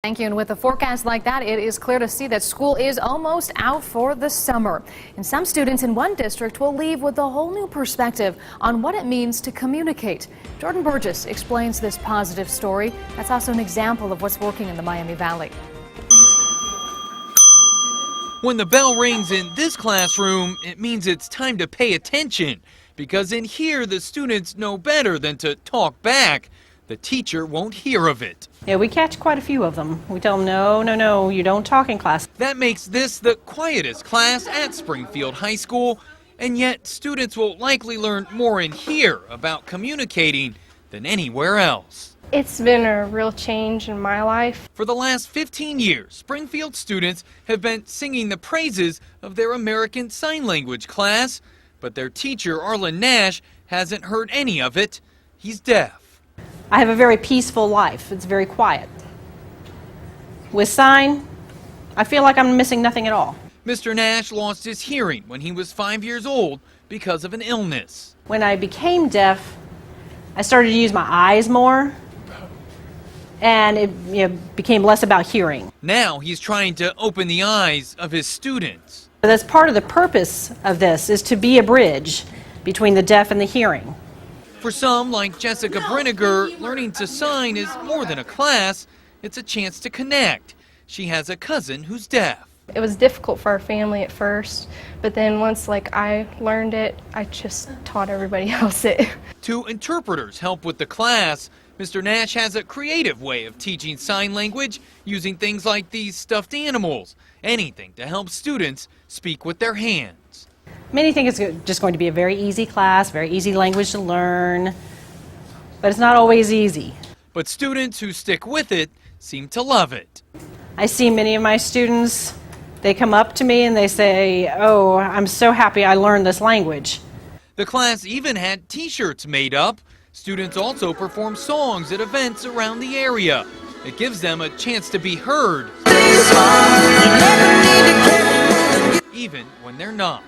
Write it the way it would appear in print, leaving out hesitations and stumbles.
Thank you. And with a forecast like that, it is clear to see that school is almost out for the summer. And some students in one district will leave with a whole new perspective on what it means to communicate. Jordan Burgess explains this positive story. That's also an example of what's working in the Miami Valley. When the bell rings in this classroom, it means it's time to pay attention, because in here the students know better than to talk back. The teacher won't hear of it. Yeah, we catch quite a few of them. We tell them, no, you don't talk in class. That makes this the quietest class at Springfield High School, and yet students will likely learn more in here about communicating than anywhere else. It's been a real change in my life. For the last 15 years, Springfield students have been singing the praises of their American Sign Language class, but their teacher, Arlen Nash, hasn't heard any of it. He's deaf. I have a very peaceful life. It's very quiet. With sign, I feel like I'm missing nothing at all. Mr. Nash lost his hearing when he was 5 years old because of an illness. When I became deaf, I started to use my eyes more, and it became less about hearing. Now he's trying to open the eyes of his students. But that's part of the purpose of this, is to be a bridge between the deaf and the hearing. For some, like Jessica Brinniger, learning to sign is more than a class. It's a chance to connect. She has a cousin who's deaf. It was difficult for our family at first, but then once I learned it, I just taught everybody else it. Two interpreters help with the class. Mr. Nash has a creative way of teaching sign language, using things like these stuffed animals. Anything to help students speak with their hands. Many think it's just going to be a very easy class, very easy language to learn, but it's not always easy. But students who stick with it seem to love it. I see many of my students, they come up to me and they say, "Oh, I'm so happy I learned this language." The class even had t-shirts made up. Students also perform songs at events around the area. It gives them a chance to be heard, even when they're not.